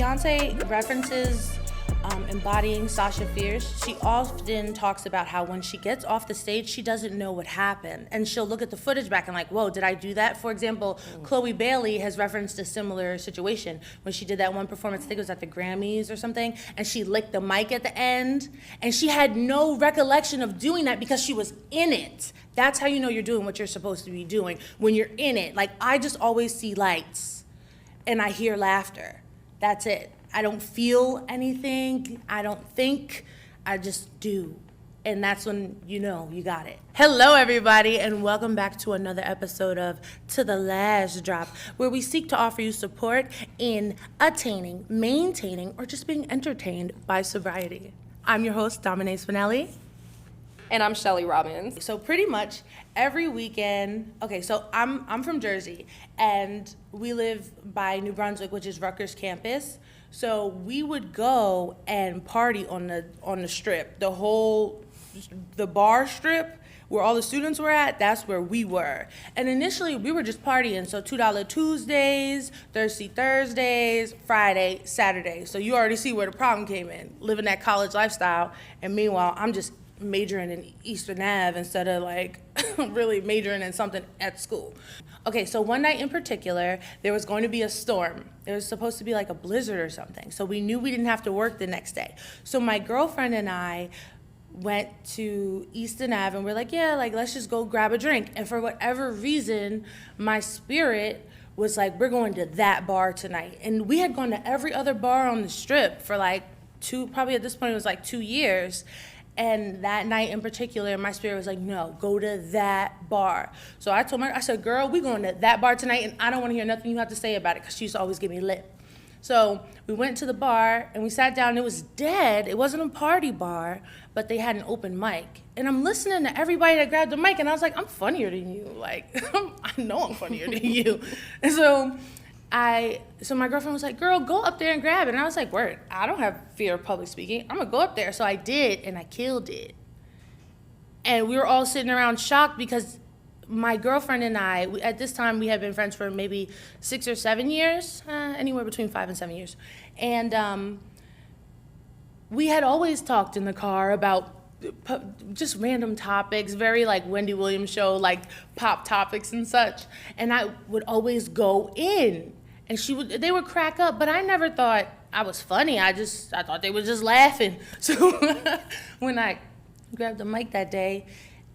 Beyonce references embodying Sasha Fierce. She often talks about how when she gets off the stage, she doesn't know what happened. And she'll look at the footage back and like, whoa, did I do that? For example, Chloe Bailey has referenced a similar situation when she did that one performance, I think it was at the Grammys or something, and she licked the mic at the end. And she had no recollection of doing that because she was in it. That's how you know you're doing what you're supposed to be doing, when you're in it. Like, I just always see lights and I hear laughter. That's it. I don't feel anything, I don't think, I just do. And that's when you know you got it. Hello everybody, and welcome back to another episode of To The Last Drop, where we seek to offer you support in attaining, maintaining, or just being entertained by sobriety. I'm your host, Dominique Spinelli. And I'm Shelly Robbins. So pretty much every weekend, okay, so I'm from Jersey, and we live by New Brunswick, which is Rutgers campus. So we would go and party on the strip, the bar strip where all the students were at. That's where we were. And initially we were just partying. So $2 Tuesdays, Thirsty Thursdays, Friday, Saturday. So you already see where the problem came in, living that college lifestyle. And meanwhile, I'm just majoring in Eastern Ave instead of like really majoring in something at school. Okay, so one night in particular, there was going to be a storm. There was supposed to be like a blizzard or something. So we knew we didn't have to work the next day. So my girlfriend and I went to Eastern Ave and we're like, yeah, like let's just go grab a drink. And for whatever reason, my spirit was like, we're going to that bar tonight. And we had gone to every other bar on the strip for like probably at this point it was like 2 years. And that night in particular, my spirit was like, no, go to that bar. So I told her, I said, girl, we going to that bar tonight, and I don't want to hear nothing you have to say about it, because she used to always get me lit. So we went to the bar, and we sat down, and it was dead. It wasn't a party bar, but they had an open mic. And I'm listening to everybody that grabbed the mic, and I was like, I'm funnier than you. Like, I know I'm funnier than you. And so my girlfriend was like, girl, go up there and grab it. And I was like, word, I don't have fear of public speaking. I'm gonna go up there. So I did, and I killed it. And we were all sitting around shocked because my girlfriend and I, at this time, we had been friends for maybe 6 or 7 years, anywhere between 5 and 7 years. And we had always talked in the car about just random topics, very like Wendy Williams show, like pop topics and such. And I would always go in. And they would crack up, but I never thought I was funny. I thought they were just laughing. So when I grabbed the mic that day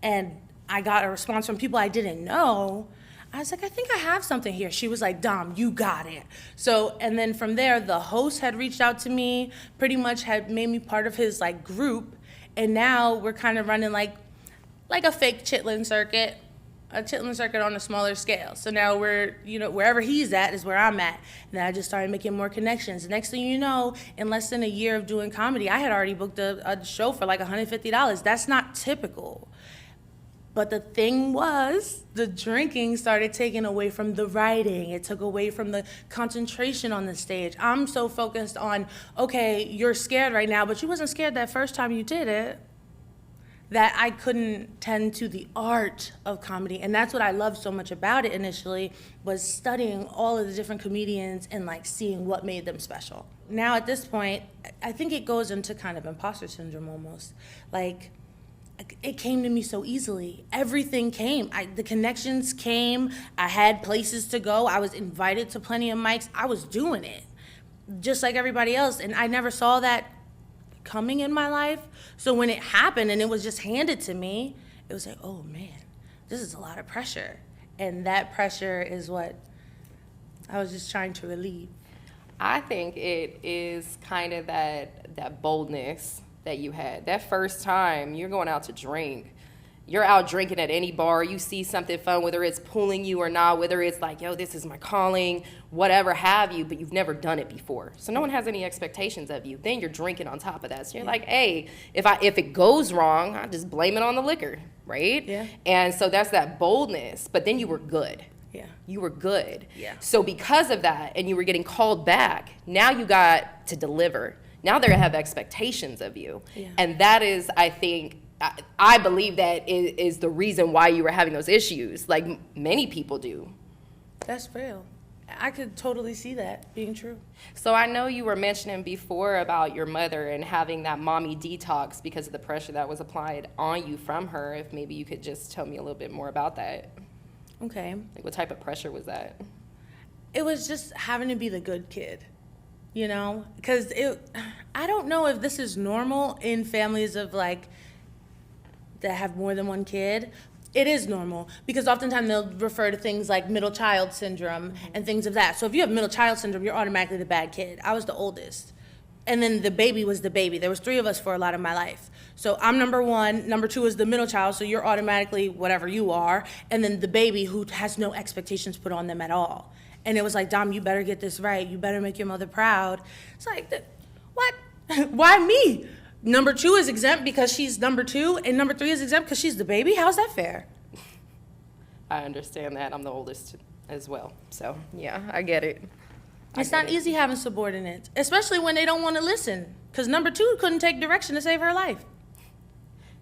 and I got a response from people I didn't know, I was like, I think I have something here. She was like, Dom, you got it. So, and then from there, the host had reached out to me, pretty much had made me part of his like group. And now we're kind of running like a fake Chitlin circuit. A Chitlin circuit on a smaller scale. So now we're, wherever he's at is where I'm at. And then I just started making more connections. Next thing you know, in less than a year of doing comedy, I had already booked a show for like $150. That's not typical. But the thing was, the drinking started taking away from the writing. It took away from the concentration on the stage. I'm so focused on, okay, you're scared right now, but you wasn't scared that first time you did it, that I couldn't tend to the art of comedy. And that's what I loved so much about it initially, was studying all of the different comedians and like seeing what made them special. Now at this point, I think it goes into kind of imposter syndrome almost. Like, it came to me so easily. Everything came. The connections came. I had places to go. I was invited to plenty of mics. I was doing it just like everybody else. And I never saw that coming in my life. So when it happened and it was just handed to me, it was like, oh man, this is a lot of pressure. And that pressure is what I was just trying to relieve. I think it is kind of that boldness that you had. That first time you're going out to drink, you're out drinking at any bar, you see something fun, whether it's pulling you or not, whether it's like, yo, this is my calling, whatever have you, but you've never done it before. So no one has any expectations of you. Then you're drinking on top of that. So you're like, hey, if it goes wrong, I just blame it on the liquor, right? Yeah. And so that's that boldness. But then you were good. Yeah. You were good. Yeah. So because of that, and you were getting called back, now you got to deliver. Now they're gonna have expectations of you. Yeah. And that is, I think, I believe that is the reason why you were having those issues, like many people do. That's real. I could totally see that being true. So I know you were mentioning before about your mother and having that mommy detox because of the pressure that was applied on you from her. If maybe you could just tell me a little bit more about that. Okay. Like, what type of pressure was that? It was just having to be the good kid, you know? Because I don't know if this is normal in families of like, that have more than one kid. It is normal because oftentimes they'll refer to things like middle child syndrome and things of that. So if you have middle child syndrome, you're automatically the bad kid. I was the oldest. And then the baby was the baby. There was 3 of us for a lot of my life. So I'm number 1, number 2 is the middle child, so you're automatically whatever you are, and then the baby who has no expectations put on them at all. And it was like, Dom, you better get this right. You better make your mother proud. It's like, what? Why me? Number 2 is exempt because she's number 2, and number 3 is exempt because she's the baby? How's that fair? I understand that. I'm the oldest as well. So, yeah, I get it. It's not easy having subordinates, especially when they don't want to listen, because number 2 couldn't take direction to save her life.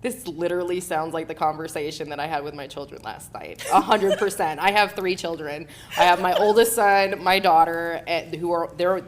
This literally sounds like the conversation that I had with my children last night. 100%. I have 3 children. I have my oldest son, my daughter, and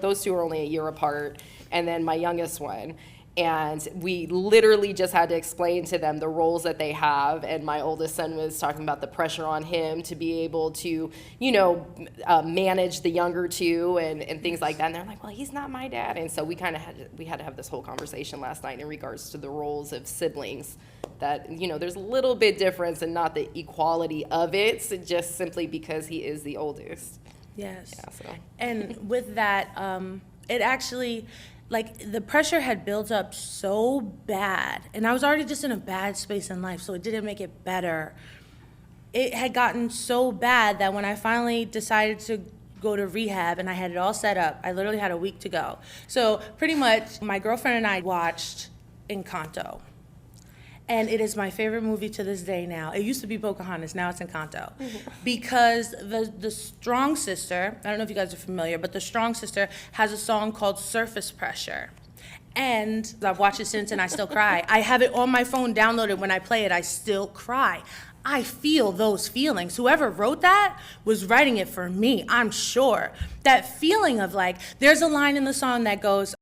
those 2 are only a year apart, and then my youngest one. And we literally just had to explain to them the roles that they have. And my oldest son was talking about the pressure on him to be able to, manage the younger 2 and things like that. And they're like, well, he's not my dad. And so we had to have this whole conversation last night in regards to the roles of siblings. That, there's a little bit difference and not the equality of it, just simply because he is the oldest. Yes. Yeah, so. And with that, it actually, like, the pressure had built up so bad, and I was already just in a bad space in life, so it didn't make it better. It had gotten so bad that when I finally decided to go to rehab and I had it all set up, I literally had a week to go. So pretty much my girlfriend and I watched Encanto. And it is my favorite movie to this day now. It used to be Pocahontas, now it's Encanto. Because the strong sister, I don't know if you guys are familiar, but the strong sister has a song called Surface Pressure. And I've watched it since and I still cry. I have it on my phone downloaded. When I play it, I still cry. I feel those feelings. Whoever wrote that was writing it for me, I'm sure. That feeling of like, there's a line in the song that goes,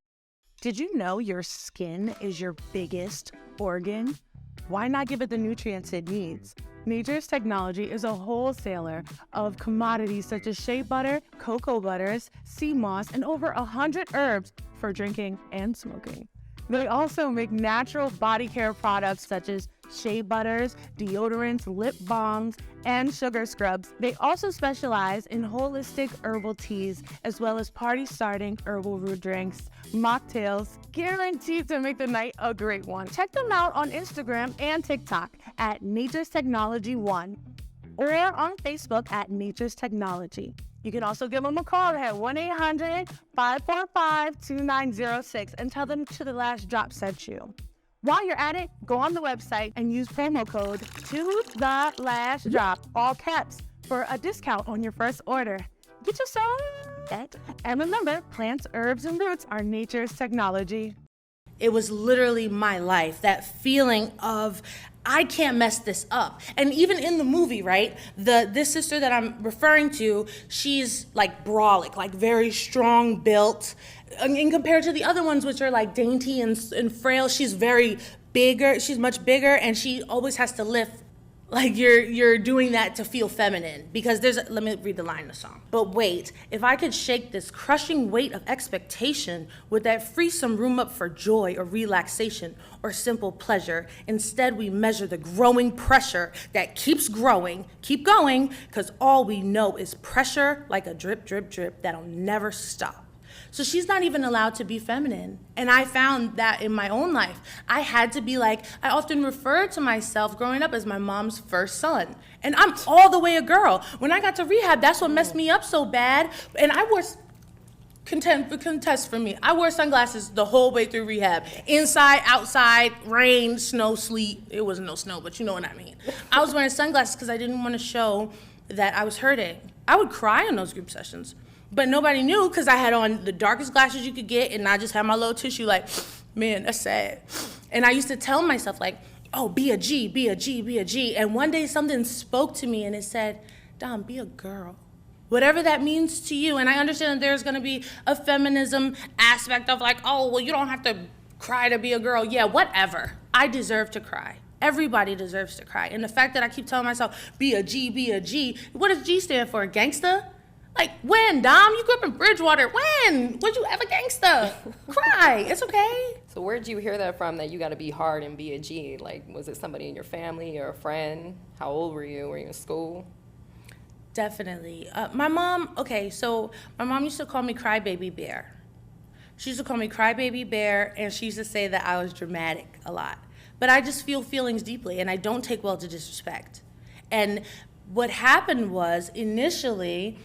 did you know your skin is your biggest organ? Why not give it the nutrients it needs? Nature's Technology is a wholesaler of commodities such as shea butter, cocoa butters, sea moss, and over 100 herbs for drinking and smoking. They also make natural body care products such as shea butters, deodorants, lip balms, and sugar scrubs. They also specialize in holistic herbal teas as well as party-starting herbal root drinks, mocktails, guaranteed to make the night a great one. Check them out on Instagram and TikTok at Nature's Technology 1 or on Facebook at Nature's Technology. You can also give them a call at 1-800-545-2906 and tell them To The Last Drop sent you. While you're at it, go on the website and use promo code To The Last Drop, all caps, for a discount on your first order. Get yourself that. And remember, plants, herbs, and roots are nature's technology. it was literally my life, that feeling of, I can't mess this up. And even in the movie, right, this sister that I'm referring to, she's like brolic, like very strong built, and compared to the other ones, which are like dainty and frail, she's very bigger, she's much bigger, and she always has to lift. Like you're doing that to feel feminine, because let me read the line in the song. But wait, if I could shake this crushing weight of expectation, would that free some room up for joy or relaxation or simple pleasure? Instead, we measure the growing pressure that keeps growing, keep going, because all we know is pressure like a drip, drip, drip that'll never stop. So she's not even allowed to be feminine. And I found that in my own life. I had to be like, I often referred to myself growing up as my mom's first son. And I'm all the way a girl. When I got to rehab, that's what messed me up so bad. And I wore, contest for me, I wore sunglasses the whole way through rehab. Inside, outside, rain, snow, sleet. It wasn't no snow, but you know what I mean. I was wearing sunglasses because I didn't want to show that I was hurting. I would cry in those group sessions. But nobody knew because I had on the darkest glasses you could get, and I just had my little tissue like, man, that's sad. And I used to tell myself like, oh, be a G, be a G, be a G. And one day something spoke to me and it said, Dom, be a girl. whatever that means to you. And I understand that there's going to be a feminism aspect of like, oh, well, you don't have to cry to be a girl. Yeah, whatever. I deserve to cry. Everybody deserves to cry. And the fact that I keep telling myself, be a G, be a G. What does G stand for? Gangsta? Like, when, Dom? You grew up in Bridgewater. When? Was you ever gangsta? Cry. It's okay. So where'd you hear that from, that you got to be hard and be a G? Like, was it somebody in your family or a friend? How old were you? Were you in school? Definitely. My mom, okay, so my mom used to call me Crybaby Bear. She used to call me Crybaby Bear, and she used to say that I was dramatic a lot. But I just feel feelings deeply, and I don't take well to disrespect. And what happened was, initially,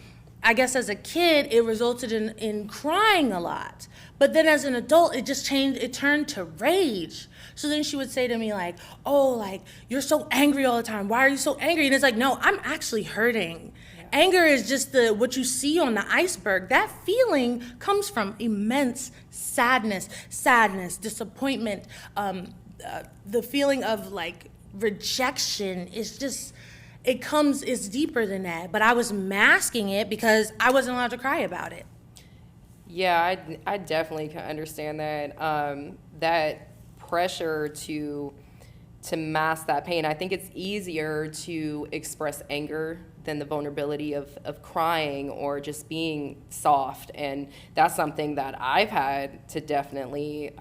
I guess as a kid, it resulted in crying a lot. But then as an adult, it just changed, it turned to rage. So then she would say to me like, oh, like, you're so angry all the time. Why are you so angry? And it's like, no, I'm actually hurting. Yeah. Anger is just what you see on the iceberg. That feeling comes from immense sadness, disappointment. The feeling of like rejection is just, it's deeper than that. But I was masking it because I wasn't allowed to cry about it. Yeah, I definitely can understand that. That pressure to mask that pain. I think it's easier to express anger than the vulnerability of crying or just being soft. And that's something that I've had to definitely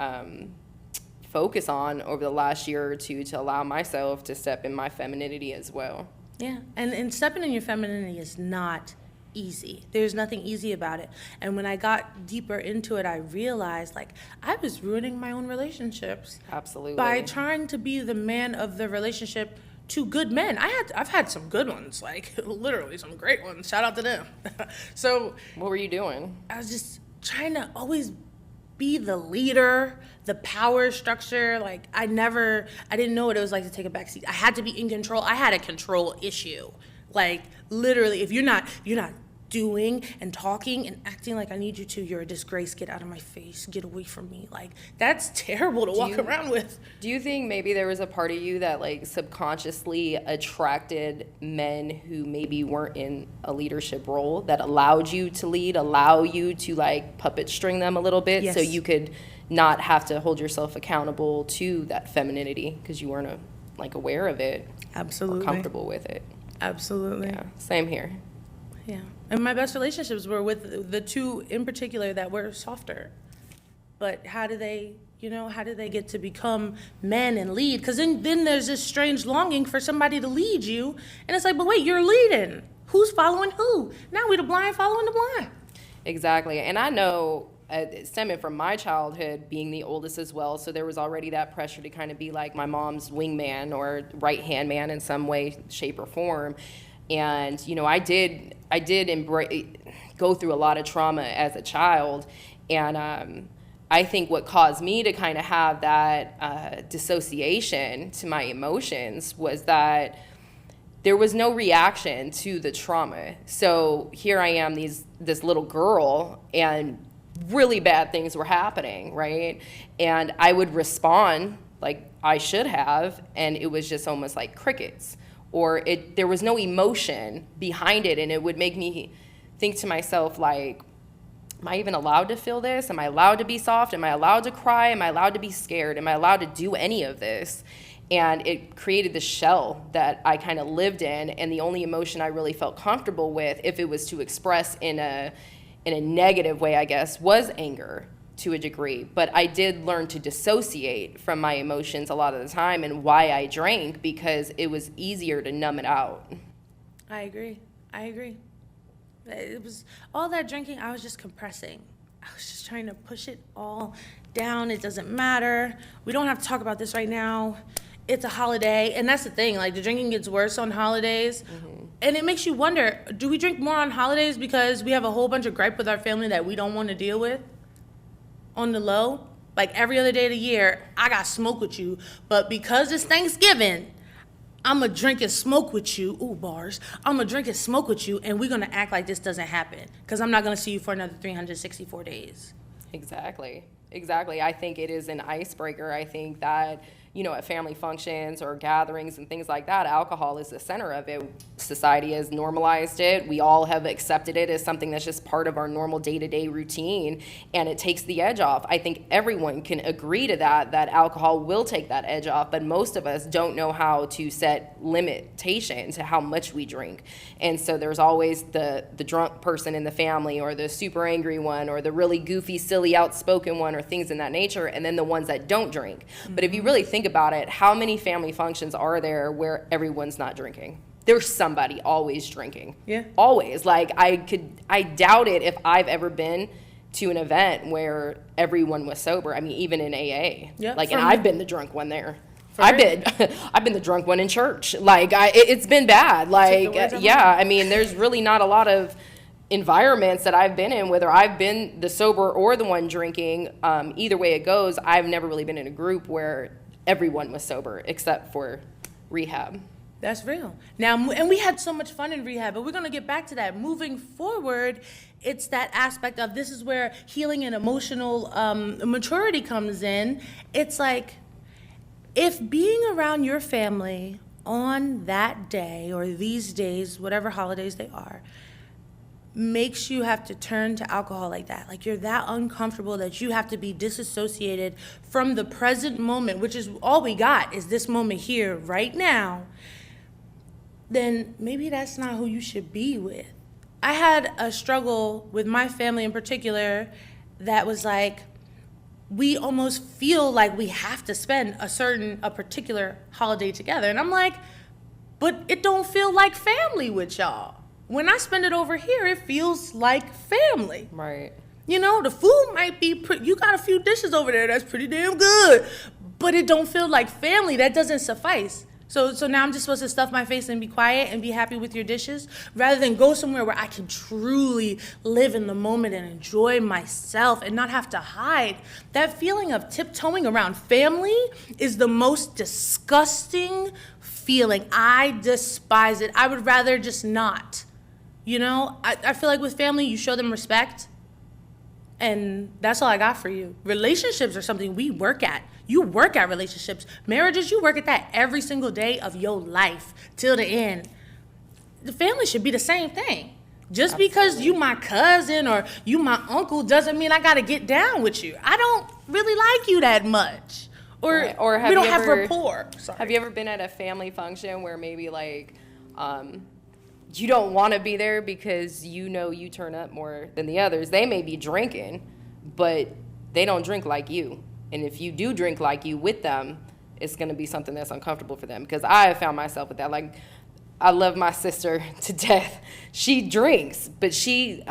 focus on over the last year or two, to allow myself to step in my femininity as well. Yeah, and stepping in your femininity is not easy. There's nothing easy about it. And when I got deeper into it, I realized like I was ruining my own relationships. Absolutely. By trying to be the man of the relationship to good men. I've had some good ones, like literally some great ones. Shout out to them. So what were you doing? I was just trying to always be the leader, the power structure. Like I didn't know what it was like to take a back seat. I had to be in control. I had a control issue. Like literally, if you're not doing and talking and acting like I need you to, you're a disgrace. Get out of my face. Get away from me. Like that's terrible to walk around with. Do you think maybe there was a part of you that like subconsciously attracted men who maybe weren't in a leadership role, that allowed you to lead, allow you to like puppet string them a little bit? Yes. So you could not have to hold yourself accountable to that femininity because you weren't like aware of it. Absolutely. Or comfortable with it. Absolutely. Yeah, same here. Yeah. And my best relationships were with the two in particular that were softer. But how do they get to become men and lead? Because then there's this strange longing for somebody to lead you. And it's like, but wait, you're leading. Who's following who? Now we the blind following the blind. Exactly. And I know, stemming from my childhood, being the oldest as well, so there was already that pressure to kind of be like my mom's wingman or right-hand man in some way, shape, or form. And, I did go through a lot of trauma as a child. And I think what caused me to kind of have that dissociation to my emotions was that there was no reaction to the trauma. So here I am, this little girl, and really bad things were happening, right? And I would respond like I should have, and it was just almost like crickets. Or there was no emotion behind it, and it would make me think to myself, like, am I even allowed to feel this? Am I allowed to be soft? Am I allowed to cry? Am I allowed to be scared? Am I allowed to do any of this? And it created this shell that I kind of lived in, and the only emotion I really felt comfortable with, if it was to express in a negative way, I guess, was anger to a degree. But I did learn to dissociate from my emotions a lot of the time, and why I drank, because it was easier to numb it out. I agree. It was all that drinking, I was just compressing. I was just trying to push it all down. It doesn't matter. We don't have to talk about this right now. It's a holiday. And that's the thing, like the drinking gets worse on holidays. Mm-hmm. And it makes you wonder, do we drink more on holidays because we have a whole bunch of gripe with our family that we don't want to deal with? On the low, like every other day of the year, I got smoke with you, but because it's Thanksgiving, I'm gonna drink and smoke with you. Ooh, bars. I'm gonna drink and smoke with you, and we're gonna act like this doesn't happen, because I'm not gonna see you for another 364 days. Exactly. I think it is an icebreaker. I think that, at family functions or gatherings and things like that, alcohol is the center of it. Society has normalized it. We all have accepted it as something that's just part of our normal day-to-day routine, and it takes the edge off. I think everyone can agree to that alcohol will take that edge off, but most of us don't know how to set limitation to how much we drink. And so there's always the drunk person in the family, or the super angry one, or the really goofy, silly, outspoken one, or things in that nature, and then the ones that don't drink. But if you really think about it, how many family functions are there where everyone's not drinking? There's somebody always drinking. Yeah. Always. Like, I doubt it if I've ever been to an event where everyone was sober. I mean, even in AA. Yeah, like, and I've been the drunk one there. For I've real? been the drunk one in church. Like, it's been bad. Like, yeah, I mean, there's really not a lot of environments that I've been in, whether I've been the sober or the one drinking, either way it goes, I've never really been in a group where everyone was sober except for rehab. That's real. Now, and we had so much fun in rehab, but we're going to get back to that. Moving forward, it's that aspect of this is where healing and emotional maturity comes in. It's like, if being around your family on that day or these days, whatever holidays they are, makes you have to turn to alcohol like that, like you're that uncomfortable that you have to be disassociated from the present moment, which is all we got is this moment here right now, then maybe that's not who you should be with. I had a struggle with my family in particular that was like, we almost feel like we have to spend a particular holiday together. And I'm like, but it don't feel like family with y'all. When I spend it over here, it feels like family. Right. The food might be, you got a few dishes over there that's pretty damn good, but it don't feel like family. That doesn't suffice. So now I'm just supposed to stuff my face and be quiet and be happy with your dishes, rather than go somewhere where I can truly live in the moment and enjoy myself and not have to hide. That feeling of tiptoeing around family is the most disgusting feeling. I despise it. I would rather just not. I feel like with family, you show them respect, and that's all I got for you. Relationships are something we work at. You work at relationships. Marriages, you work at that every single day of your life till the end. The family should be the same thing. Just Absolutely. Because you my cousin or you my uncle doesn't mean I got to get down with you. I don't really like you that much. Or we don't have rapport. Sorry. Have you ever been at a family function where maybe like you don't want to be there because you turn up more than the others? They may be drinking, but they don't drink like you. And if you do drink like you with them, it's going to be something that's uncomfortable for them. Because I have found myself with that. Like, I love my sister to death. She drinks, but she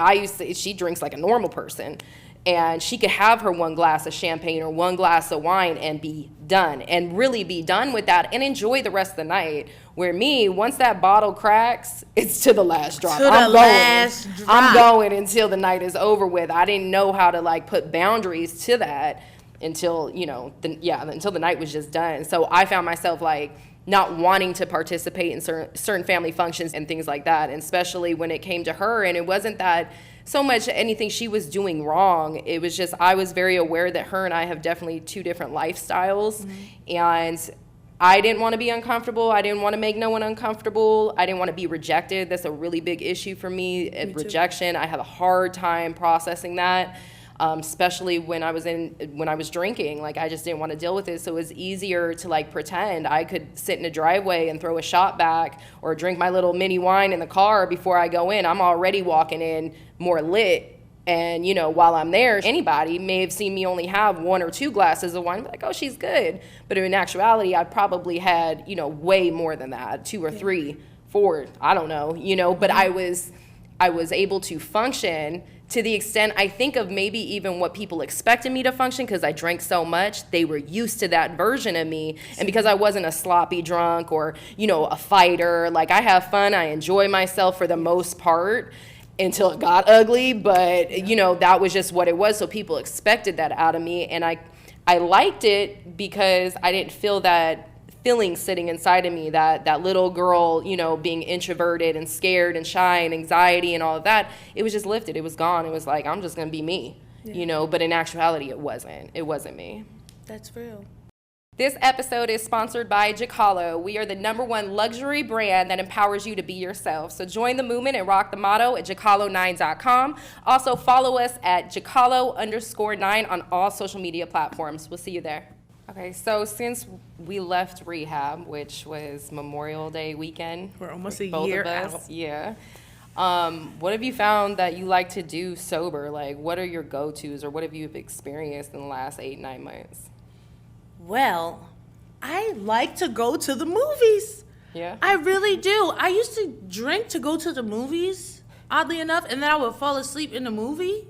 drinks like a normal person. And she could have her one glass of champagne or one glass of wine and be done. And really be done with that and enjoy the rest of the night. Where me, once that bottle cracks, it's to the last drop. I'm going until the night is over with. I didn't know how to like put boundaries to that until until the night was just done. So I found myself like not wanting to participate in certain family functions and things like that, and especially when it came to her. And it wasn't that so much anything she was doing wrong. It was just I was very aware that her and I have definitely two different lifestyles. Mm-hmm. And I didn't want to be uncomfortable. I didn't want to make no one uncomfortable. I didn't want to be rejected. That's a really big issue for me. Rejection. I have a hard time processing that. Especially when I was drinking, like I just didn't want to deal with it. So it was easier to like pretend. I could sit in a driveway and throw a shot back or drink my little mini wine in the car before I go in. I'm already walking in more lit. And, while I'm there, anybody may have seen me only have one or two glasses of wine, like, oh, she's good. But in actuality, I probably had, way more than that, 2 or 3, 4, I don't know, but I was able to function to the extent I think of maybe even what people expected me to function, because I drank so much. They were used to that version of me. And because I wasn't a sloppy drunk or, a fighter, like I have fun, I enjoy myself for the most part until it got ugly. But, that was just what it was. So people expected that out of me. And I liked it because I didn't feel that feeling sitting inside of me, that little girl, being introverted and scared and shy and anxiety and all of that. It was just lifted. It was gone. It was like, I'm just going to be me, but in actuality, it wasn't me. That's real. This episode is sponsored by Jacalo. We are the #1 luxury brand that empowers you to be yourself. So join the movement and rock the motto at jacalo9.com. Also follow us at jacalo_9 on all social media platforms. We'll see you there. Okay, so since we left rehab, which was Memorial Day weekend. We're almost a both year of us, out. Yeah. What have you found that you like to do sober? Like, what are your go-tos, or what have you experienced in the last 8-9 months? Well, I like to go to the movies. Yeah? I really do. I used to drink to go to the movies, oddly enough, and then I would fall asleep in the movie.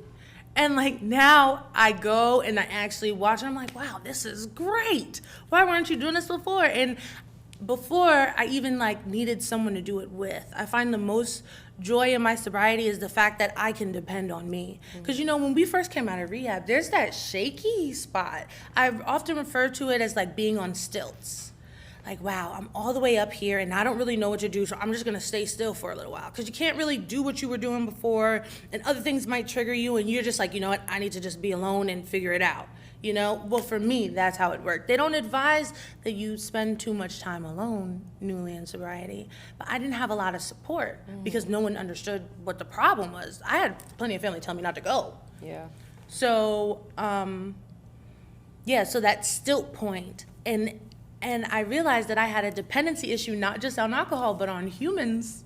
And like now I go and I actually watch and I'm like, wow, this is great. Why weren't you doing this before? And before I even like needed someone to do it with. I find the most joy in my sobriety is the fact that I can depend on me. Because you know, when we first came out of rehab, there's that shaky spot. I've often referred to it as like being on stilts. Like, wow, I'm all the way up here and I don't really know what to do, so I'm just gonna stay still for a little while. Because you can't really do what you were doing before, and other things might trigger you, and you're just like, you know what, I need to just be alone and figure it out. You know, well, for me, that's how it worked. They don't advise that you spend too much time alone, newly in sobriety, but I didn't have a lot of support because no one understood what the problem was. I had plenty of family tell me not to go. Yeah. So, so that stilt point, and I realized that I had a dependency issue, not just on alcohol, but on humans.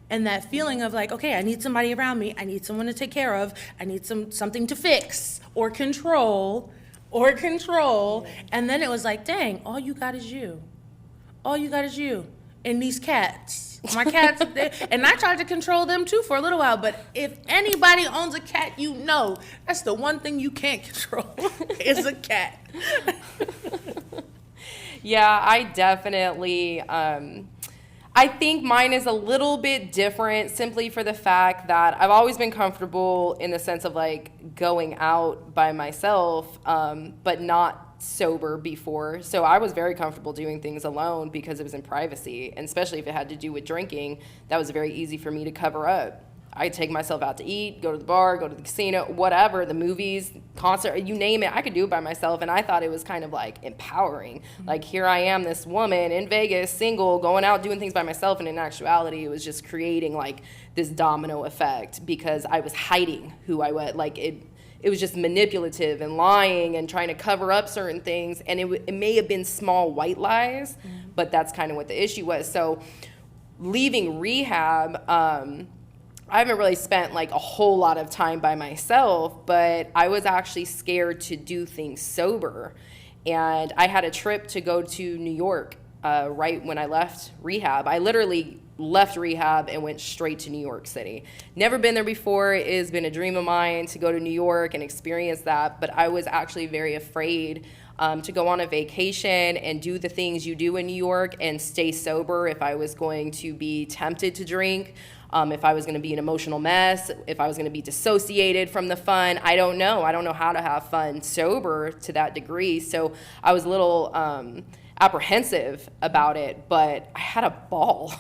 And that feeling of like, okay, I need somebody around me, I need someone to take care of, I need something to fix or control. And then it was like, dang, all you got is you. All you got is you. And these cats. My cats, and I tried to control them too for a little while, but if anybody owns a cat, you know, that's the one thing you can't control is a cat. Yeah, I definitely, I think mine is a little bit different simply for the fact that I've always been comfortable in the sense of like going out by myself, but not sober before. So I was very comfortable doing things alone because it was in privacy, and especially if it had to do with drinking, that was very easy for me to cover up. I'd take myself out to eat, go to the bar, go to the casino, whatever, the movies, concert, you name it, I could do it by myself. And I thought it was kind of like empowering. Like, here I am, this woman in Vegas, single, going out doing things by myself. And in actuality, it was just creating like this domino effect because I was hiding who I was. Like, it was just manipulative and lying and trying to cover up certain things. And it may have been small white lies, but that's kind of what the issue was. So leaving rehab, I haven't really spent like a whole lot of time by myself, but I was actually scared to do things sober. And I had a trip to go to New York right when I left rehab. I literally left rehab and went straight to New York City. Never been there before. It has been a dream of mine to go to New York and experience that, but I was actually very afraid to go on a vacation and do the things you do in New York and stay sober if I was going to be tempted to drink. If I was going to be an emotional mess, if I was going to be dissociated from the fun, I don't know. I don't know how to have fun sober to that degree. So I was a little apprehensive about it, but I had a ball.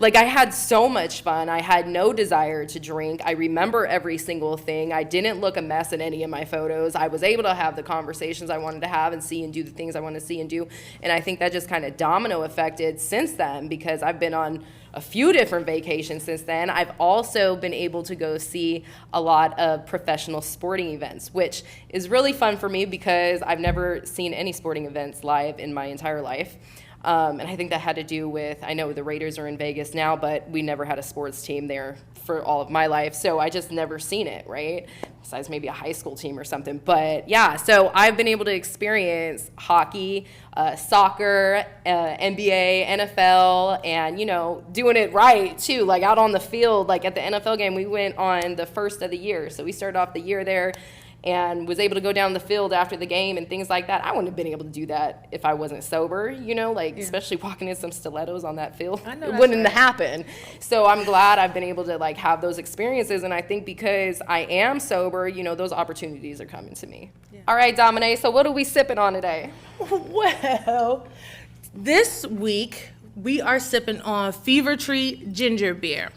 Like, I had so much fun. I had no desire to drink. I remember every single thing. I didn't look a mess in any of my photos. I was able to have the conversations I wanted to have and see and do the things I wanted to see and do. And I think that just kind of domino affected since then, because I've been on a few different vacations since then. I've also been able to go see a lot of professional sporting events, which is really fun for me because I've never seen any sporting events live in my entire life. And I think that had to do with, I know the Raiders are in Vegas now, but we never had a sports team there for all of my life. So I just never seen it, right? Besides maybe a high school team or something. But yeah, so I've been able to experience hockey, soccer, NBA, NFL, and, you know, doing it right too, like out on the field. Like at the NFL game, we went on the first of the year. So we started off the year there and was able to go down the field after the game and things like that. I wouldn't have been able to do that if I wasn't sober, you know, like especially walking in some stilettos on that field. I know it that's wouldn't right. happen. So I'm glad I've been able to like have those experiences. And I think because I am sober, you know, those opportunities are coming to me. Yeah. All right, Domine, so what are we sipping on today? Well, this week we are sipping on Fever Tree ginger beer.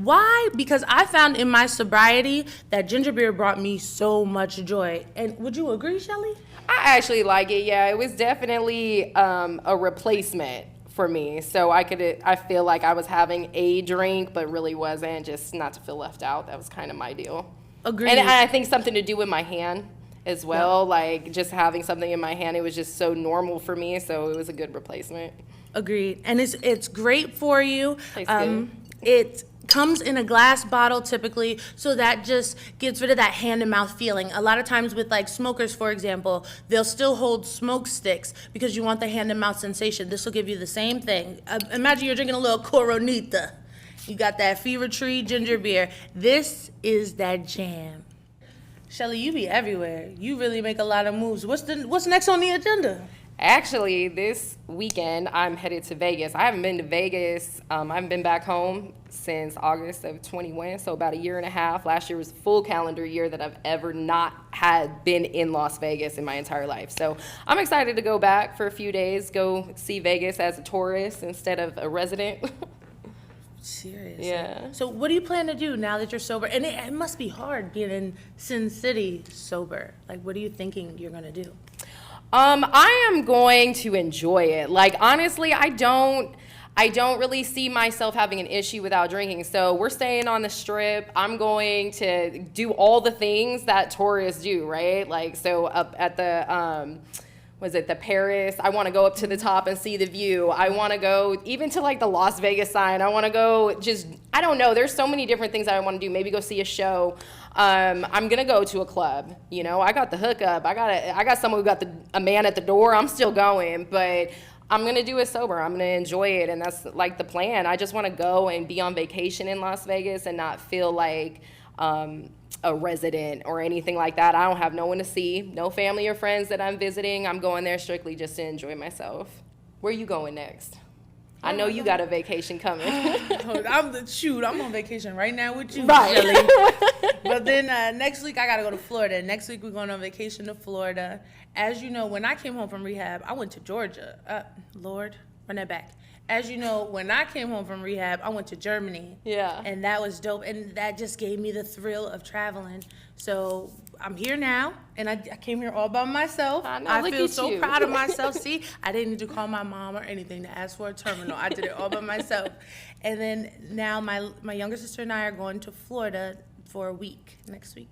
Why? Because I found in my sobriety that ginger beer brought me so much joy. And would you agree, Shelly? I actually like it. Yeah, it was definitely a replacement for me. So I feel like I was having a drink, but really wasn't, just not to feel left out. That was kind of my deal. Agreed. And I think something to do with my hand as well. Yeah. Like just having something in my hand, it was just so normal for me. So it was a good replacement. Agreed. And it's great for you. Tastes good. It comes in a glass bottle typically, so that just gets rid of that hand and mouth feeling. A lot of times with like smokers, for example, they'll still hold smoke sticks because you want the hand and mouth sensation. This will give you the same thing. Imagine you're drinking a little Coronita. You got that Fever Tree ginger beer. This is that jam. Shelly, you be everywhere. You really make a lot of moves. What's next on the agenda? Actually, this weekend, I'm headed to Vegas. I haven't been to Vegas. I haven't been back home since August of 21, so about a year and a half. Last year was a full calendar year that I've ever not had been in Las Vegas in my entire life. So I'm excited to go back for a few days, go see Vegas as a tourist instead of a resident. Seriously? Yeah. So what do you plan to do now that you're sober? And it must be hard being in Sin City sober. Like, what are you thinking you're going to do? I am going to enjoy it. Like, honestly, I don't really see myself having an issue without drinking. So we're staying on the Strip. I'm going to do all the things that tourists do, right? Like, so up at the, the Paris? I want to go up to the top and see the view. I want to go even to like the Las Vegas sign. I want to go I don't know. There's so many different things that I want to do. Maybe go see a show. I'm gonna go to a club. You know, I got the hookup. I got someone who got a man at the door. I'm still going, but I'm gonna do it sober. I'm gonna enjoy it, and that's like the plan. I just want to go and be on vacation in Las Vegas and not feel like a resident or anything like that. I don't have no one to see, no family or friends that I'm visiting. I'm going there strictly just to enjoy myself. Where are you going next? I know you got a vacation coming. I'm on vacation right now with you, right. Shelly. But then next week I gotta go to Florida. Next week we're going on vacation to Florida. As you know, when I came home from rehab, I went to Georgia. Lord, run that back. As you know, when I came home from rehab, I went to Germany. Yeah. And that was dope. And that just gave me the thrill of traveling. So I'm here now, and I came here all by myself. I feel so proud of myself. See, I didn't need to call my mom or anything to ask for a terminal. I did it all by myself. And then now my younger sister and I are going to Florida for a week next week.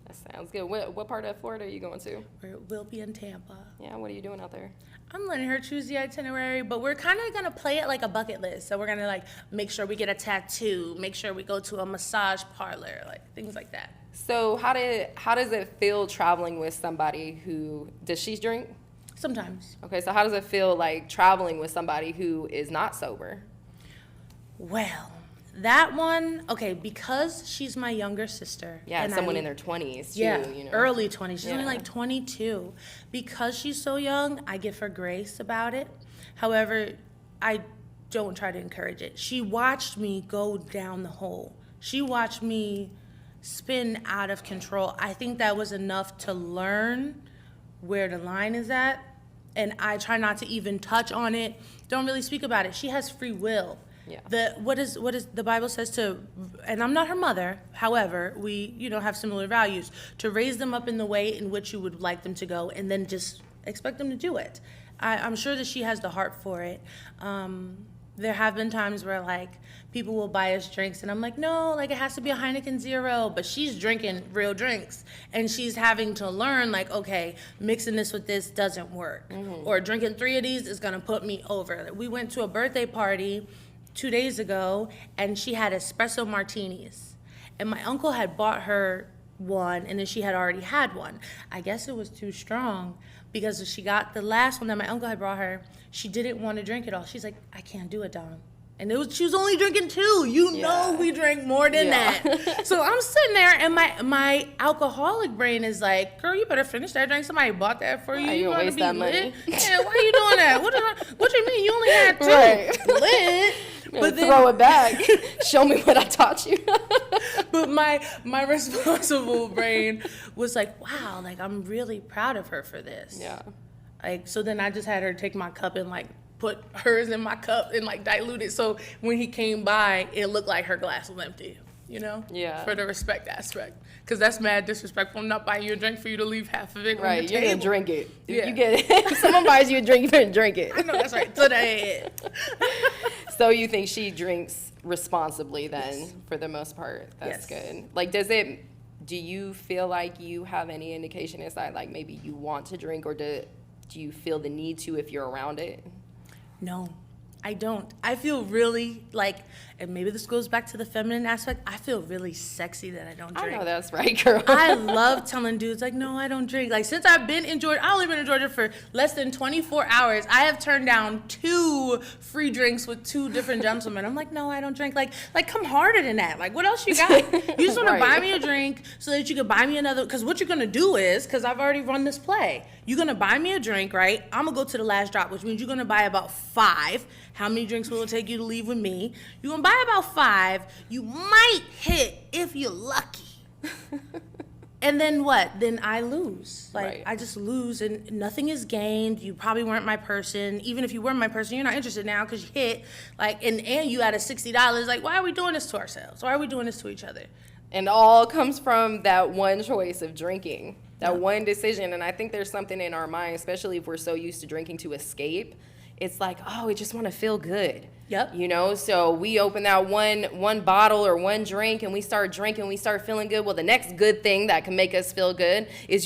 That sounds good. What part of Florida are you going to? We'll be in Tampa. Yeah, what are you doing out there? I'm letting her choose the itinerary, but we're kind of going to play it like a bucket list. So we're going to like make sure we get a tattoo, make sure we go to a massage parlor, like things like that. So how does it feel traveling with somebody does she drink? Sometimes. Okay, so how does it feel like traveling with somebody who is not sober? Well, that one, okay, because she's my younger sister. Yeah, and someone in their 20s too, yeah, you know. Early 20s. She's only like 22. Because she's so young, I give her grace about it. However, I don't try to encourage it. She watched me go down the hole. She watched me spin out of control. I think that was enough to learn where the line is at. And I try not to even touch on it. Don't really speak about it. She has free will. Yeah. What is the Bible says to, and I'm not her mother, however, we have similar values, to raise them up in the way in which you would like them to go, and then just expect them to do it. I'm sure that she has the heart for it. There have been times where like people will buy us drinks and I'm like, no, like it has to be a Heineken Zero, but she's drinking real drinks and she's having to learn like, okay, mixing this with this doesn't work, or drinking 3 of these is gonna put me over. We went to a birthday party 2 days ago, and she had espresso martinis. And my uncle had bought her one, and then she had already had one. I guess it was too strong, because she got the last one that my uncle had brought her. She didn't want to drink it all. She's like, I can't do it, Dom. And she was only drinking 2. You know we drank more than that. So I'm sitting there, and my alcoholic brain is like, girl, you better finish that drink. Somebody bought that for you. You waste that money. Yeah, why are you doing that? What you mean? You only had 2. Right. Lit. But then, throw it back. Show me what I taught you. But my responsible brain was like, wow, like I'm really proud of her for this. Yeah. Like, so then I just had her take my cup and like put hers in my cup and like dilute it. So when he came by, it looked like her glass was empty, you know? Yeah. For the respect aspect. Because that's mad disrespectful. I'm not buying you a drink for you to leave half of it on the Right, you're table. gonna drink it. Yeah. You get it. If someone buys you a drink, you better drink it. I know, that's right. To the head. So you think she drinks responsibly then, Yes. for the most part? That's Yes. good. Like, do you feel like you have any indication inside, like maybe you want to drink, or do you feel the need to if you're around it? No, I don't. I feel really like, and maybe this goes back to the feminine aspect, I feel really sexy that I don't I drink. know that's right, girl. I love telling dudes, like, no, I don't drink. Like, since I've been in Georgia, I've only been in Georgia for less than 24 hours. I have turned down 2 free drinks with 2 different gentlemen. I'm like, no, I don't drink. Like, come harder than that. Like, what else you got? You just want Right. to buy me a drink so that you can buy me another. Because what you're going to do is, because I've already run this play, you're going to buy me a drink, right? I'm going to go to the last drop, which means you're going to buy about 5. How many drinks will it take you to leave with me? You're going to buy about 5. You might hit if you're lucky. And then what? Then I lose. Like, Right. I just lose and nothing is gained. You probably weren't my person. Even if you were my person, you're not interested now because you hit. Like, and you added $60. Like, why are we doing this to ourselves? Why are we doing this to each other? And all comes from that one choice of drinking, that one decision. And I think there's something in our mind, especially if we're so used to drinking to escape. It's like, oh, we just want to feel good. Yep. You know, so we open that one bottle or one drink and we start drinking, we start feeling good. Well, the next good thing that can make us feel good is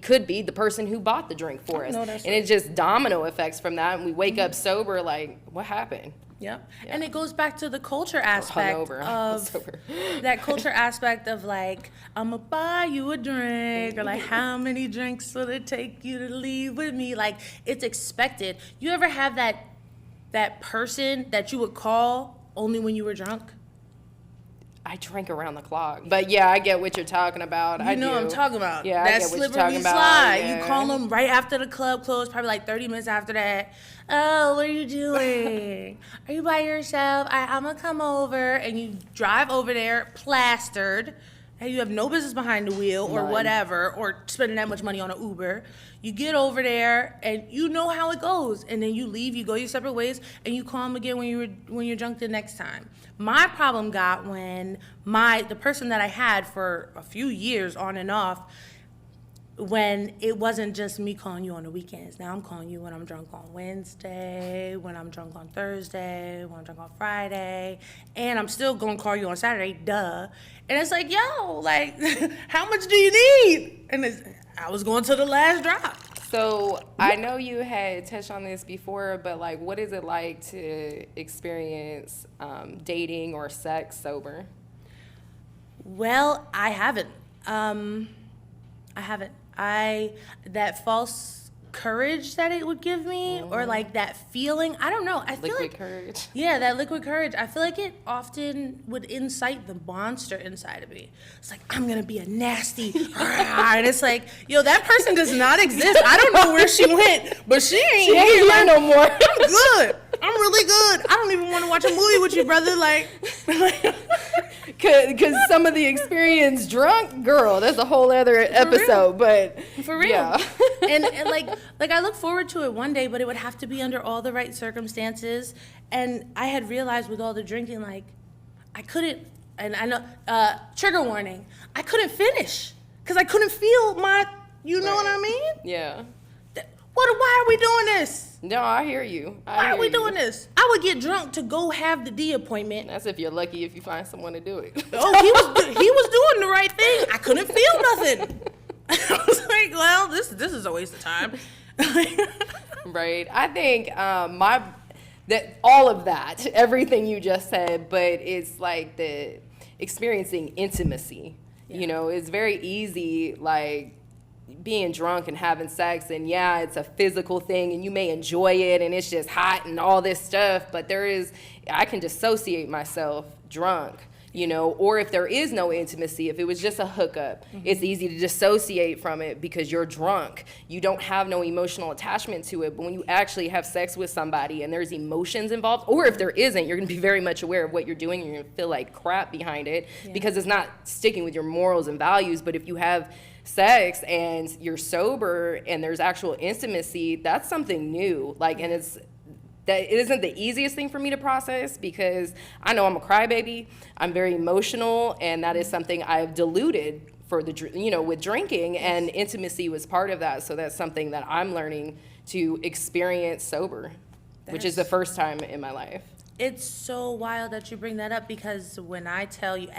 could be the person who bought the drink for us. No, that's and right. it just domino effects from that. And we wake up sober, like, what happened? Yep. And it goes back to the culture aspect hungover. of Sober. that culture aspect of like, I'm gonna buy you a drink, or like, how many drinks will it take you to leave with me? Like, it's expected. You ever have that person that you would call only when you were drunk? I drink around the clock. But yeah, I get what you're talking about. You know what I'm talking about. Yeah, I that get what you're slippery talking about. slide. Yeah. You call them right after the club closed, probably like 30 minutes after that. Oh, what are you doing? Are you by yourself? I'm gonna come over, and you drive over there plastered, and you have no business behind the wheel or None. whatever, or spending that much money on an Uber. You get over there, and you know how it goes, and then you leave. You go your separate ways, and you call them again when you're drunk the next time. My problem got when the person that I had for a few years on and off, when it wasn't just me calling you on the weekends. Now I'm calling you when I'm drunk on Wednesday, when I'm drunk on Thursday, when I'm drunk on Friday, and I'm still gonna call you on Saturday, duh. And it's like, yo, like, how much do you need? And I was going to the last drop. So I know you had touched on this before, but like, what is it like to experience dating or sex sober? Well, I haven't. That false courage that it would give me, or like that feeling, I don't know. I feel Liquid like, courage. yeah, that liquid courage. I feel like it often would incite the monster inside of me. It's like, I'm gonna be a nasty, and it's like, yo, that person does not exist. I don't know where she went, but she ain't here here no more. I'm good. I'm really good. I don't even want to watch a movie with you, brother. Like, Because some of the experience drunk, girl, that's a whole other episode. But for real. yeah. and like I look forward to it one day, but it would have to be under all the right circumstances. And I had realized with all the drinking, like, I couldn't, and I know, trigger warning, I couldn't finish because I couldn't feel you know what I mean? Yeah. Why are we doing this? No, I hear you. Why are we doing this? I would get drunk to go have the D appointment. That's if you're lucky if you find someone to do it. Oh, he was doing the right thing. I couldn't feel nothing. I was like, well, this is a waste of time. Right. I think all of that, everything you just said, but it's like the experiencing intimacy. Yeah. You know, it's very easy, like, being drunk and having sex, and yeah, it's a physical thing and you may enjoy it and it's just hot and all this stuff, but I can dissociate myself drunk, you know, or if there is no intimacy, if it was just a hookup, it's easy to dissociate from it because you're drunk. You don't have no emotional attachment to it, but when you actually have sex with somebody and there's emotions involved, or if there isn't, you're gonna be very much aware of what you're doing and you're gonna feel like crap behind it because it's not sticking with your morals and values. But if you have sex and you're sober and there's actual intimacy, that's something new. Like, and that it isn't the easiest thing for me to process because I know I'm a crybaby. I'm very emotional, and that is something I've diluted for with drinking, and intimacy was part of that. So that's something that I'm learning to experience sober, which is the first time in my life. It's so wild that you bring that up, because when I tell you,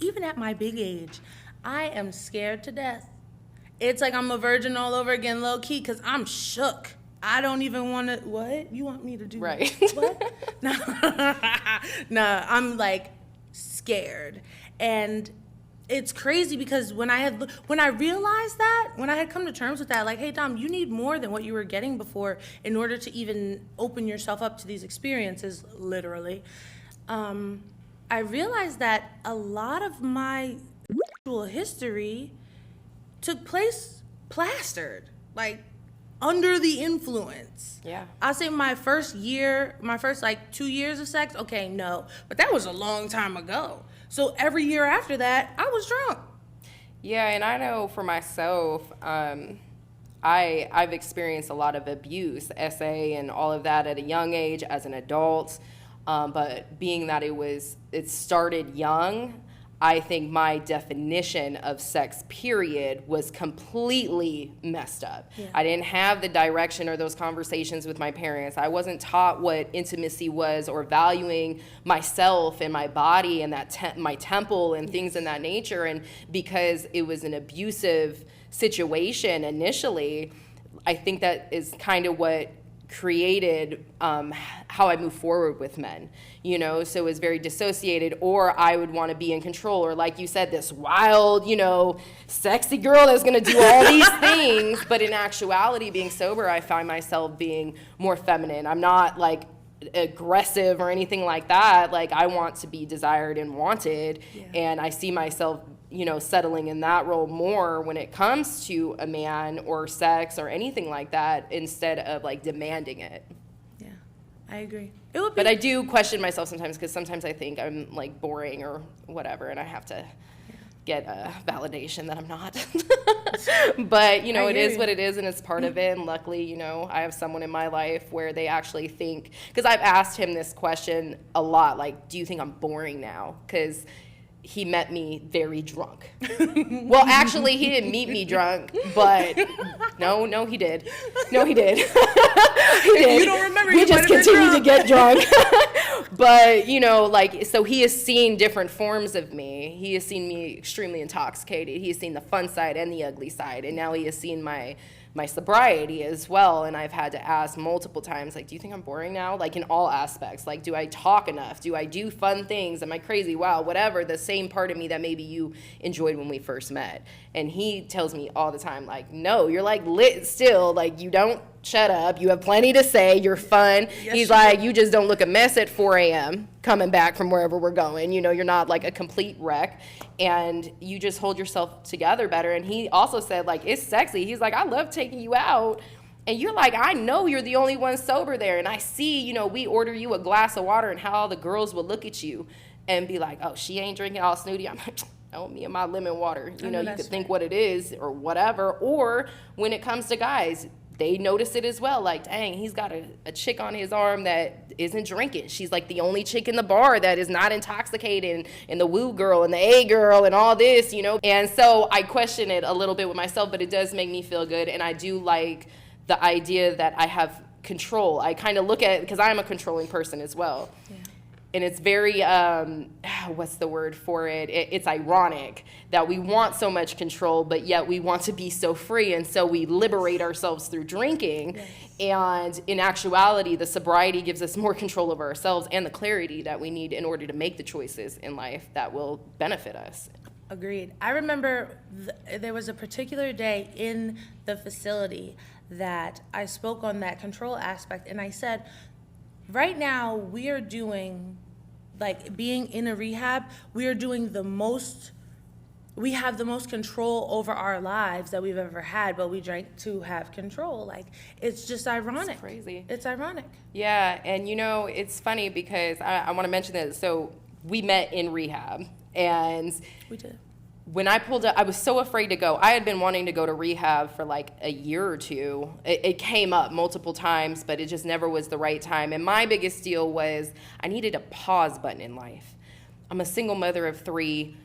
even at my big age, I am scared to death. It's like I'm a virgin all over again, low key, because I'm shook. I don't even want to, what? You want me to do? Right. What? No, I'm like scared. And it's crazy because when I realized that, when I had come to terms with that, like, hey, Dom, you need more than what you were getting before in order to even open yourself up to these experiences, literally. I realized that a lot of my sexual history took place plastered, like under the influence. Yeah. I'll say my first like 2 years of sex, okay, no. But that was a long time ago. So every year after that, I was drunk. Yeah, and I know for myself, I've experienced a lot of abuse, SA and all of that at a young age as an adult. But being that it started young, I think my definition of sex, period, was completely messed up. Yeah. I didn't have the direction or those conversations with my parents. I wasn't taught what intimacy was or valuing myself and my body and my temple and things in that nature. And because it was an abusive situation initially, I think that is kind of what created how I move forward with men, so it was very dissociated, or I would want to be in control, or like you said, this wild, sexy girl that's going to do all these things. But in actuality, being sober, I find myself being more feminine. I'm not like aggressive or anything like that. Like, I want to be desired and wanted. Yeah. And I see myself settling in that role more when it comes to a man or sex or anything like that, instead of like demanding it. Yeah, I agree. But I do question myself sometimes, because sometimes I think I'm like boring or whatever, and I have to get a validation that I'm not. But it is what it is, and it's part of it. And luckily, I have someone in my life where they actually think, because I've asked him this question a lot, like, do you think I'm boring now? Because he met me very drunk. Well, actually, he didn't meet me drunk, but no, he did. No, he did. He did. You don't remember. We just continued to get drunk. But, so he has seen different forms of me. He has seen me extremely intoxicated. He has seen the fun side and the ugly side. And now he has seen my sobriety as well. And I've had to ask multiple times, like, do you think I'm boring now? Like, in all aspects. Like, do I talk enough? Do I do fun things? Am I crazy? Wow, whatever. The same part of me that maybe you enjoyed when we first met. And he tells me all the time, like, no, you're like lit still. Like, you don't shut up. You have plenty to say. You're fun. Yes, he's like, you just don't look a mess at 4 a.m. coming back from wherever we're going. You're not like a complete wreck. And you just hold yourself together better. And he also said, like, it's sexy. He's like, I love taking you out. And you're like, I know you're the only one sober there. And I see, we order you a glass of water, and how all the girls will look at you and be like, oh, she ain't drinking all snooty. I'm like, no, me and my lemon water. You could think what it is or whatever. Or when it comes to guys, they notice it as well. Like, dang, he's got a chick on his arm that isn't drinking. She's like the only chick in the bar that is not intoxicated, and the woo girl and the A girl and all this, And so I question it a little bit with myself, but it does make me feel good. And I do like the idea that I have control. I kind of look at it, because I'm a controlling person as well. Yeah. And it's very, what's the word for it? It's ironic that we want so much control, but yet we want to be so free. And so we liberate ourselves through drinking. Yes. And in actuality, the sobriety gives us more control over ourselves and the clarity that we need in order to make the choices in life that will benefit us. Agreed. I remember there was a particular day in the facility that I spoke on that control aspect, and I said, right now, we are doing, like, being in a rehab, we have the most control over our lives that we've ever had, but we drank to have control. Like, it's just ironic. It's crazy. It's ironic. Yeah, and it's funny because I want to mention this. So we met in rehab, and we did. when I pulled up, I was so afraid to go. I had been wanting to go to rehab for like a year or two. It came up multiple times, but it just never was the right time. And my biggest deal was I needed a pause button in life. I'm a single mother of 3.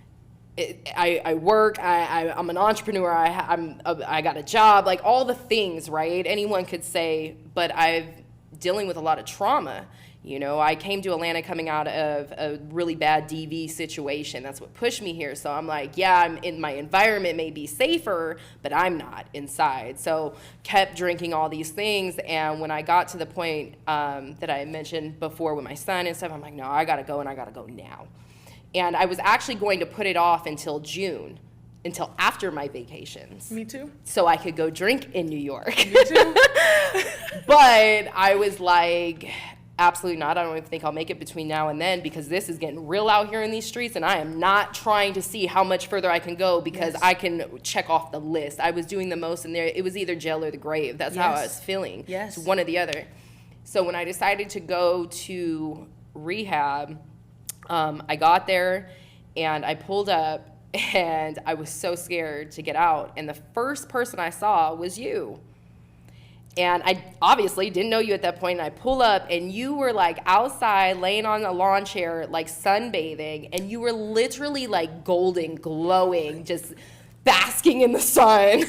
I work, I'm an entrepreneur, I got a job, like all the things, right? Anyone could say, but I'm dealing with a lot of trauma. You know, I came to Atlanta coming out of a really bad DV situation. That's what pushed me here. So I'm like, yeah, I'm in my environment may be safer, but I'm not inside. So kept drinking all these things. And when I got to the point that I mentioned before with my son and stuff, I'm like, no, I got to go, and I got to go now. And I was actually going to put it off until June, until after my vacations. Me too. So I could go drink in New York. Me too. But I was like, absolutely not. I don't even think I'll make it between now and then, because this is getting real out here in these streets, and I am not trying to see how much further I can go, because I can check off the list. I was doing the most in there. It was either jail or the grave. That's how I was feeling. Yes. It's one or the other. So when I decided to go to rehab, I got there and I pulled up, and I was so scared to get out. And the first person I saw was you. And I obviously didn't know you at that point. And I pull up, and you were like outside laying on a lawn chair, like sunbathing. And you were literally like golden, glowing, just basking in the sun.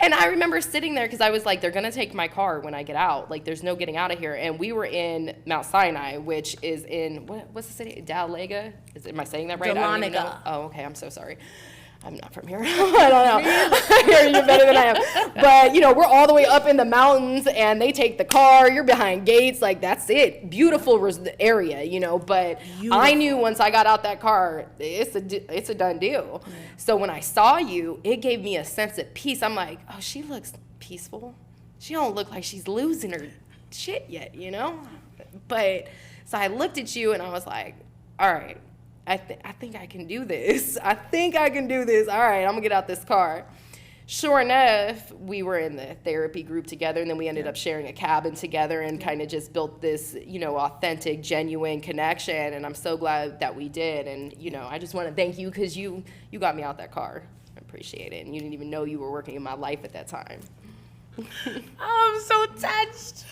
And I remember sitting there because I was like, they're going to take my car when I get out. Like, there's no getting out of here. And we were in Mount Sinai, which is in, what's the city? Dallega? Am I saying that right? Dahlonega. Oh, okay. I'm so sorry. I'm not from here. I don't know. I hear you better than I am. But, you know, we're all the way up in the mountains, and they take the car. You're behind gates. Like, that's it. Beautiful area, you know. But I knew once I got out that car, it's a done deal. Yeah. So when I saw you, it gave me a sense of peace. I'm like, oh, she looks peaceful. She don't look like she's losing her shit yet, you know. But so I looked at you, and I was like, all right. I think I can do this. I think I can do this. All right, I'm going to get out this car. Sure enough, we were in the therapy group together, and then we ended up sharing a cabin together and kind of just built this, you know, authentic, genuine connection, and I'm so glad that we did. And, you know, I just want to thank you because you got me out that car. I appreciate it, and you didn't even know you were working in my life at that time. I'm so touched.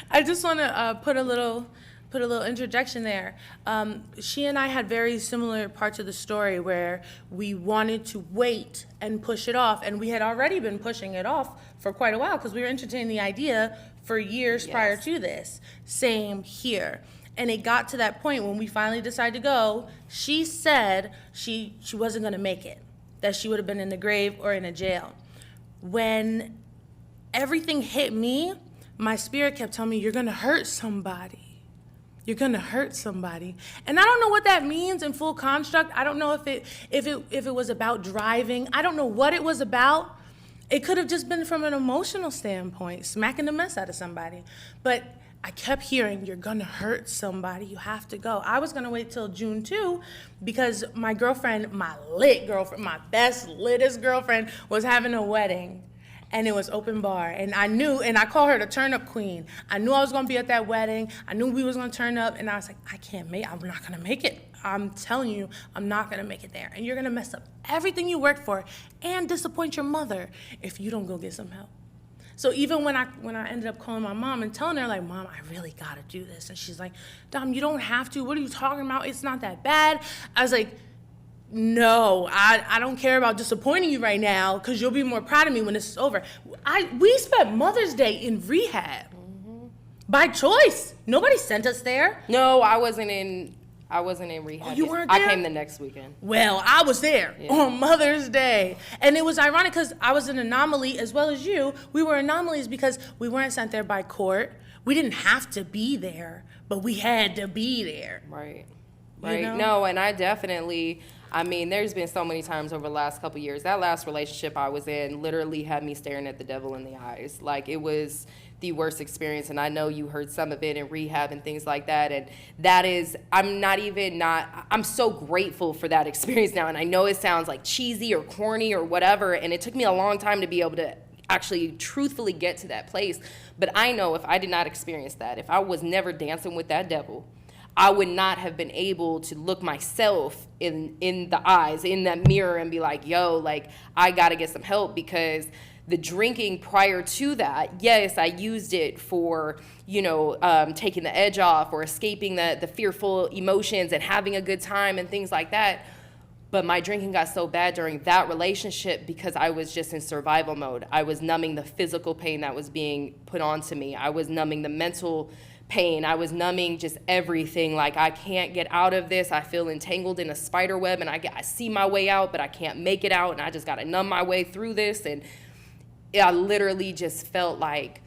I just want to put a little interjection there. She and I had very similar parts of the story where we wanted to wait and push it off, and we had already been pushing it off for quite a while because we were entertaining the idea for years prior to this. Same here. And it got to that point when we finally decided to go. She said she wasn't going to make it, that she would have been in the grave or in a jail. When everything hit me, my spirit kept telling me, you're going to hurt somebody. You're gonna hurt somebody. And I don't know what that means in full construct. I don't know if it was about driving. I don't know what it was about. It could have just been from an emotional standpoint, smacking the mess out of somebody. But I kept hearing, you're gonna hurt somebody, you have to go. I was gonna wait till June too, because my girlfriend, my lit girlfriend, my best, littest girlfriend, was having a wedding. And it was open bar, and I knew, and I call her the turn-up queen. I knew I was gonna be at that wedding. I knew we was gonna turn up, and I was like, I'm not gonna make it. I'm telling you, I'm not gonna make it there. And you're gonna mess up everything you worked for and disappoint your mother if you don't go get some help. So even when I ended up calling my mom and telling her, like, Mom, I really gotta do this. And she's like, Dom, you don't have to. What are you talking about? It's not that bad. I was like, no, I don't care about disappointing you right now because you'll be more proud of me when this is over. We spent Mother's Day in rehab by choice. Nobody sent us there. No, I wasn't in rehab. Oh, you weren't there? I came the next weekend. Well, I was there on Mother's Day. And it was ironic because I was an anomaly as well as you. We were anomalies because we weren't sent there by court. We didn't have to be there, but we had to be there. Right. You know? No, and I definitely, I mean, there's been so many times over the last couple of years. That last relationship I was in literally had me staring at the devil in the eyes. Like, it was the worst experience, and I know you heard some of it in rehab and things like that, and that is, I'm so grateful for that experience now, and I know it sounds like cheesy or corny or whatever, and it took me a long time to be able to actually truthfully get to that place, but I know if I did not experience that, if I was never dancing with that devil, I would not have been able to look myself in the eyes, in that mirror, and be like, yo, like, I got to get some help. Because the drinking prior to that, yes, I used it for, taking the edge off or escaping the fearful emotions and having a good time and things like that. But my drinking got so bad during that relationship because I was just in survival mode. I was numbing the physical pain that was being put onto me. I was numbing the mental pain. I was numbing just everything. Like, I can't get out of this. I feel entangled in a spider web, and I see my way out, but I can't make it out, and I just got to numb my way through this. And I literally just felt like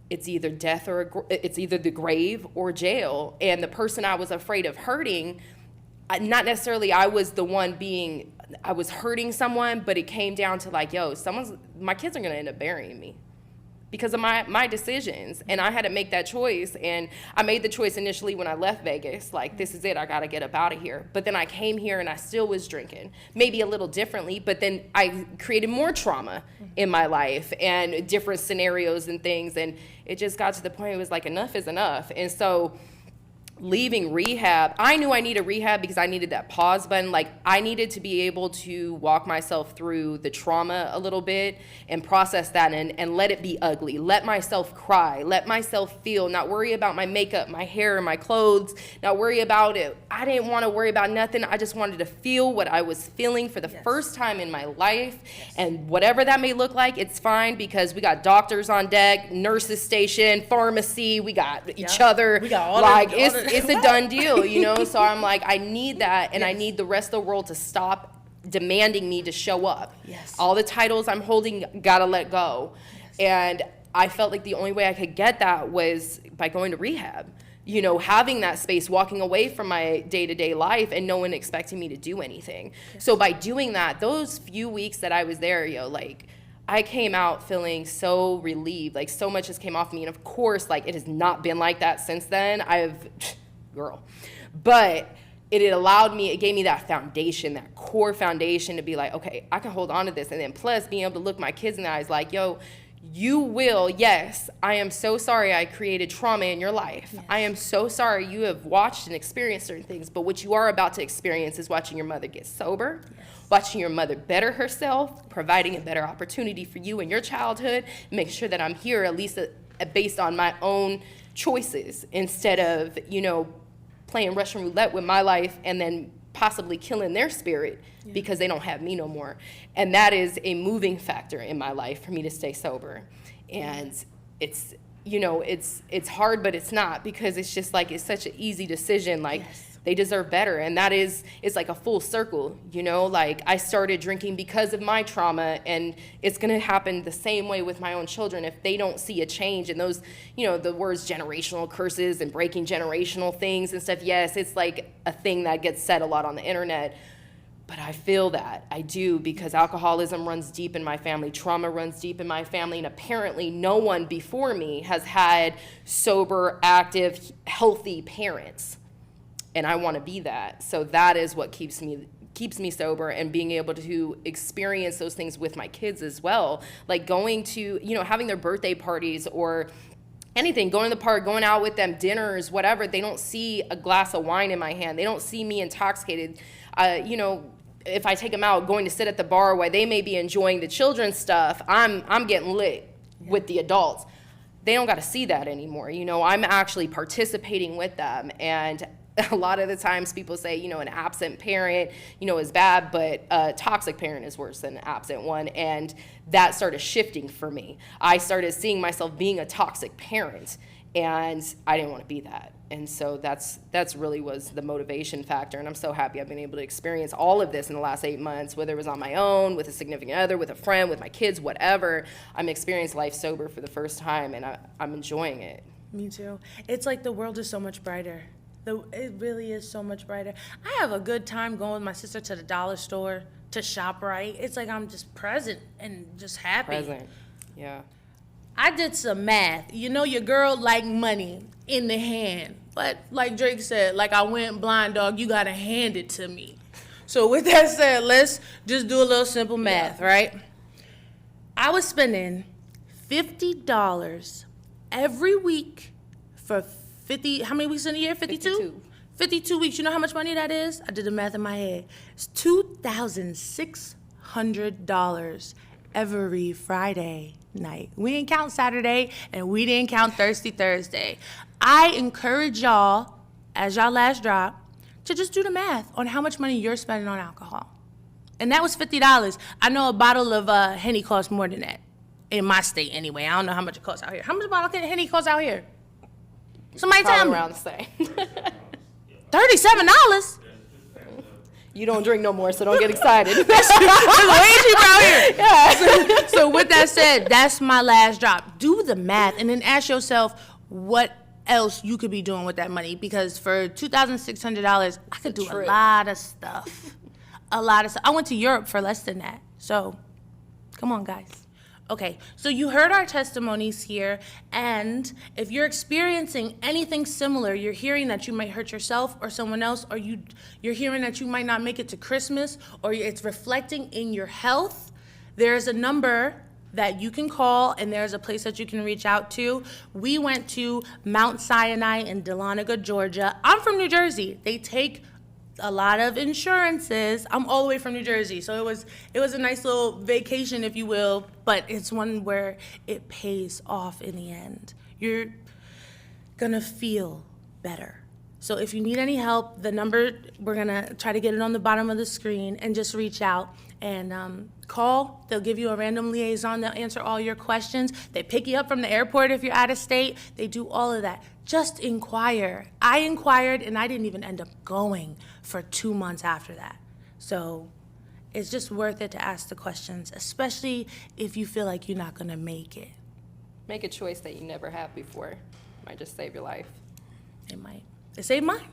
it's either death or it's either the grave or jail. And the person I was afraid of hurting, not necessarily I was the one I was hurting someone, but it came down to like, yo, my kids are going to end up burying me because of my decisions. And I had to make that choice. And I made the choice initially when I left Vegas, like, this is it, I got to get up out of here. But then I came here and I still was drinking, maybe a little differently, but then I created more trauma in my life and different scenarios and things. And it just got to the point, it was like, enough is enough. And so leaving rehab, I knew I needed rehab because I needed that pause button. Like, I needed to be able to walk myself through the trauma a little bit and process that and let it be ugly. Let myself cry. Let myself feel. Not worry about my makeup, my hair, my clothes. Not worry about it. I didn't want to worry about nothing. I just wanted to feel what I was feeling for the first time in my life. And whatever that may look like, it's fine because we got doctors on deck, nurses station, pharmacy. We got each other. We got all like, the it's a done deal, So I'm like, I need that, and I need the rest of the world to stop demanding me to show up. Yes. All the titles I'm holding, gotta let go. Yes. And I felt like the only way I could get that was by going to rehab. Having that space, walking away from my day-to-day life and no one expecting me to do anything. Yes. So by doing that, those few weeks that I was there, I came out feeling so relieved, like so much just came off me. And of course, like, it has not been like that since then. But it gave me that foundation, that core foundation to be like, okay, I can hold on to this. And then plus being able to look my kids in the eyes like, yo, you will, yes, I am so sorry I created trauma in your life. Yes. I am so sorry you have watched and experienced certain things, but what you are about to experience is watching your mother get sober, watching your mother better herself, providing a better opportunity for you in your childhood, making sure that I'm here at least based on my own choices instead of, playing Russian roulette with my life and then possibly killing their spirit because they don't have me no more. And that is a moving factor in my life for me to stay sober. And it's, it's hard, but it's not, because it's just like, it's such an easy decision. Like, they deserve better. And it's like a full circle, like, I started drinking because of my trauma, and it's going to happen the same way with my own children if they don't see a change. And those, the words generational curses and breaking generational things and stuff, yes, it's like a thing that gets said a lot on the internet. But I feel that, I do, because alcoholism runs deep in my family, trauma runs deep in my family, and apparently no one before me has had sober, active, healthy parents. And I want to be that. So that is what keeps me sober, and being able to experience those things with my kids as well. Like going to, having their birthday parties or anything, going to the park, going out with them, dinners, whatever. They don't see a glass of wine in my hand. They don't see me intoxicated. If I take them out, going to sit at the bar while they may be enjoying the children's stuff, I'm getting lit with the adults. They don't got to see that anymore. I'm actually participating with them. And a lot of the times people say, an absent parent, is bad, but a toxic parent is worse than an absent one. And that started shifting for me. I started seeing myself being a toxic parent, and I didn't want to be that. And so that's really was the motivation factor. And I'm so happy I've been able to experience all of this in the last 8 months, whether it was on my own, with a significant other, with a friend, with my kids, whatever. I'm experiencing life sober for the first time, and I'm enjoying it. Me too. It's like the world is so much brighter. It really is so much brighter. I have a good time going with my sister to the dollar store to shop right. It's like I'm just present and just happy. Present, yeah. I did some math. Your girl like money in the hand. But like Drake said, like I went blind, dog, you got to hand it to me. So with that said, let's just do a little simple math, right? I was spending $50 every week for 50, how many weeks in a year? 52? 52 weeks, you know how much money that is? I did the math in my head. It's $2,600 every Friday night. We didn't count Saturday, and we didn't count Thirsty Thursday. I encourage y'all, as y'all last drop, to just do the math on how much money you're spending on alcohol. And that was $50. I know a bottle of Henny costs more than that. In my state, anyway. I don't know how much it costs out here. How much a bottle of Henny costs out here? Somebody tell Probably me. around the same. $37? You don't drink no more, so don't get excited. Way cheaper out here. Yeah. So with that said, that's my last drop. Do the math and then ask yourself what else you could be doing with that money. Because for $2,600, I could do a lot of stuff. A lot of stuff. I went to Europe for less than that. So come on, guys. Okay, so you heard our testimonies here, and if you're experiencing anything similar, you're hearing that you might hurt yourself or someone else, or you're hearing that you might not make it to Christmas, or it's reflecting in your health, there's a number that you can call, and there's a place that you can reach out to. We went to Mount Sinai in Dahlonega, Georgia. I'm from New Jersey. They take a lot of insurances. I'm all the way from New Jersey, so it was a nice little vacation, if you will, but it's one where it pays off in the end. You're gonna feel better. So if you need any help, the number, we're gonna try to get it on the bottom of the screen, and just reach out and call. They'll give you a random liaison. They'll answer all your questions. They pick you up from the airport if you're out of state. They do all of that. Just inquire. I inquired, and I didn't even end up going for 2 months after that. So it's just worth it to ask the questions, especially if you feel like you're not gonna make it. Make a choice that you never had before. Might just save your life. It might. It saved mine.